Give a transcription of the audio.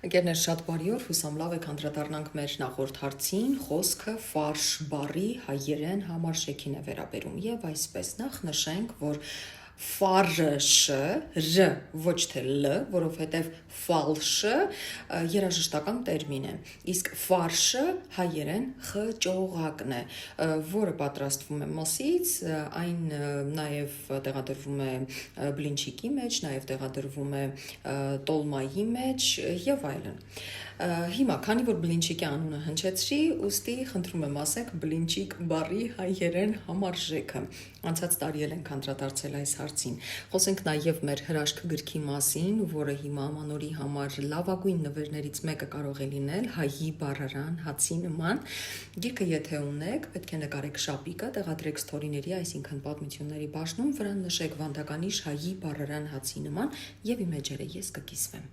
Ընկերներ, շատ բարի օր, հուսամ լավ եք, անդրադառնանք մեր նախորդ հարցին, խոսքը ֆարշ բառի հայերեն համարժեքին է վերաբերում եւ այսպես նախ նշենք, որ ֆարշը, ռ, ոչ թե լ, որովհետև ֆալշը երաժշտական տերմին է, իսկ ֆարշը հայերեն խճողակն է, որը պատրաստվում է մսից, այն նաև տեղադրվում է բլինչիկի մեջ, նաև տեղադրվում է տոլմայի մեջ եւ այլն։ Հիմա, քանի որ բլինչիկի անունը հնչեցրի, ուստի խնդրում եմ ասեք բլինչիկ բառի հայերեն համարժեքը։ Անցած տարի ենք անդրադարձել այս հարցին։ Խոսենք նաև մեր հրաշք գրքի մասին, որը հիմա ամանորի համար լավագույն նվերներից մեկը կարող է լինել հայի բառարան հացի նման։ Գիրքը եթե ունեք, պետք է նկարեք շապիկը, տեղադրեք ստորիների, այսինքն պատմությունների բաժնում, վրան նշեք վանդականիշ հայի բառարան հացի նման եւ իմեջերը ես կկիսվեմ։